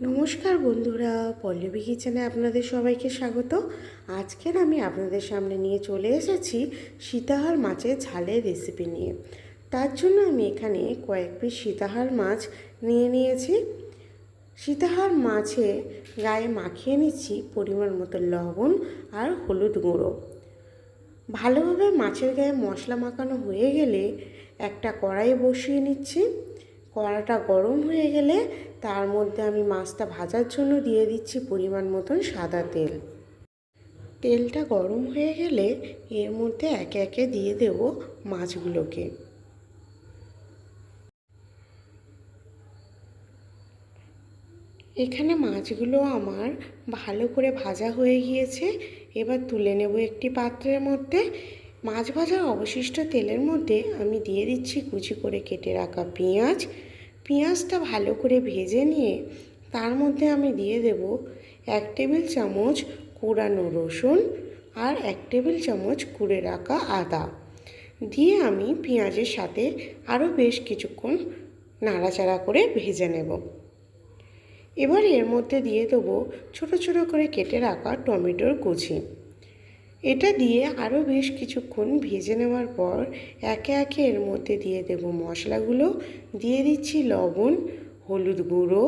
নমস্কার বন্ধুরা, পল্লবী কিচেনে আপনাদের সবাইকে স্বাগত। আজকের আমি আপনাদের সামনে নিয়ে চলে এসেছি সীতাহার মাছের ঝালের রেসিপি নিয়ে। তার জন্য আমি এখানে কয়েক পিস সীতাহার মাছ নিয়েছি। সীতাহার মাছে গায়ে মাখিয়ে নিচ্ছি পরিমাণ মতো লবণ আর হলুদ গুঁড়ো। ভালোভাবে মাছের গায়ে মশলা মাখানো হয়ে গেলে একটা কড়াই বসিয়ে নিচ্ছি। কড়াটা গরম হয়ে গেলে তার মধ্যে আমি মাছটা ভাজার জন্য দিয়ে দিচ্ছি পরিমাণ মতন সাদা তেল। তেলটা গরম হয়ে গেলে এর মধ্যে একে একে দিয়ে দেব মাছগুলোকে। এখানে মাছগুলো আমার ভালো করে ভাজা হয়ে গিয়েছে। এবার তুলে নেব একটি পাত্রের মধ্যে। মাছ ভাজার অবশিষ্ট তেলের মধ্যে আমি দিয়ে দিচ্ছি কুচি করে কেটে রাখা পেঁয়াজ। পেঁয়াজটা ভালো করে ভেজে নিয়ে তার মধ্যে আমি দিয়ে দেব 1 টেবিল চামচ কোড়ানো রসুন আর 1 টেবিল চামচ কুড়ে রাখা আদা দিয়ে আমি পেঁয়াজের সাথে আরও বেশ কিছুক্ষণ নাড়াচাড়া করে ভেজে নেব। এবার এর মধ্যে দিয়ে দেবো ছোটো ছোটো করে কেটে রাখা টমেটোর কুচি। এটা দিয়ে আরও বেশ কিছুক্ষণ ভেজে নেওয়ার পর একে একে এর মধ্যে দিয়ে দেব মশলাগুলো। দিয়ে দিচ্ছি লবণ, হলুদ গুঁড়ো,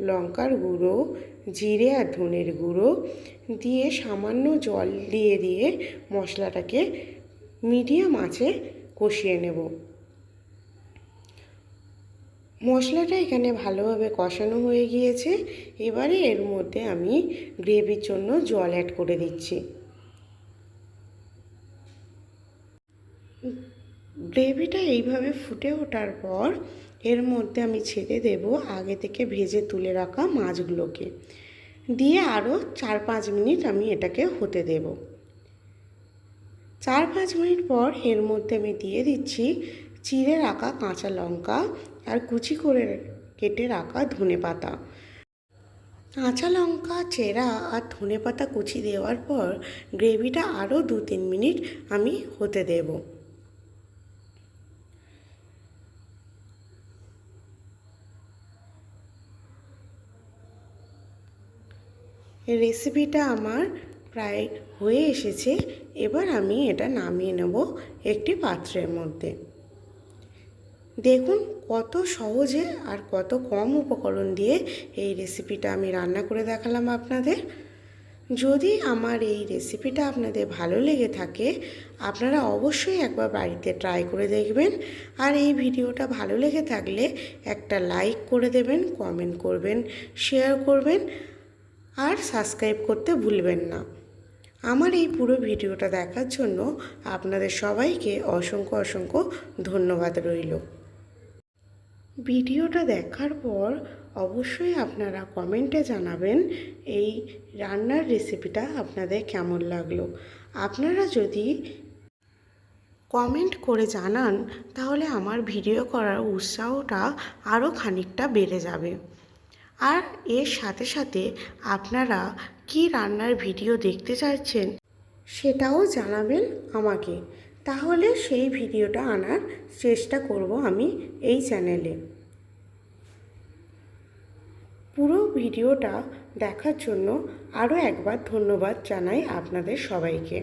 লঙ্কার গুঁড়ো, জিরে আর ধনের গুঁড়ো দিয়ে সামান্য জল দিয়ে মশলাটাকে মিডিয়াম আঁচে কষিয়ে নেব। মশলাটা এখানে ভালোভাবে কষানো হয়ে গিয়েছে। এবারে এর মধ্যে আমি গ্রেভির জন্য জল অ্যাড করে দিচ্ছি। গ্রেভিটা এইভাবে ফুটে ওঠার পর এর মধ্যে আমি ছেড়ে দেব আগে থেকে ভেজে তুলে রাখা মাছগুলোকে দিয়ে আরও 4-5 মিনিট আমি এটাকে হতে দেব। 4-5 মিনিট পর এর মধ্যে আমি দিয়ে দিচ্ছি চিড়ে রাখা কাঁচা লঙ্কা আর কুচি করে কেটে রাখা ধনেপাতা। কাঁচা লঙ্কা চেরা আর ধনেপাতা কুচি দেওয়ার পর গ্রেভিটা আরও 2-3 মিনিট আমি হতে দেব। রেসিপিটা আমার প্রায় হয়ে এসেছে। এবার আমি এটা নামিয়ে নেব একটি পাত্রের মধ্যে। দেখুন কত সহজে আর কত কম উপকরণ দিয়ে এই রেসিপিটা আমি রান্না করে দেখালাম আপনাদের। যদি আমার এই রেসিপিটা আপনাদের ভালো লেগে থাকে আপনারা অবশ্যই একবার বাড়িতে ট্রাই করে দেখবেন। আর এই ভিডিওটা ভালো লেগে থাকলে একটা লাইক করে দেবেন, কমেন্ট করবেন, শেয়ার করবেন আর সাবস্ক্রাইব করতে ভুলবেন না। আমার এই পুরো ভিডিওটা দেখার জন্য আপনাদের সবাইকে অসংখ্য ধন্যবাদ রইল। ভিডিওটা দেখার পর অবশ্যই আপনারা কমেন্টে জানাবেন এই রান্নার রেসিপিটা আপনাদের কেমন লাগলো। আপনারা যদি কমেন্ট করে জানান তাহলে আমার ভিডিও করার উৎসাহটা আরও খানিকটা বেড়ে যাবে। আর এর সাথে সাথে আপনারা কি রান্নার ভিডিও দেখতে চাইছেন সেটাও জানাবেন আমাকে, তাহলে সেই ভিডিওটা আনার চেষ্টা করব আমি এই চ্যানেলে। পুরো ভিডিওটা দেখার জন্য আরও একবার ধন্যবাদ জানাই আপনাদের সবাইকে।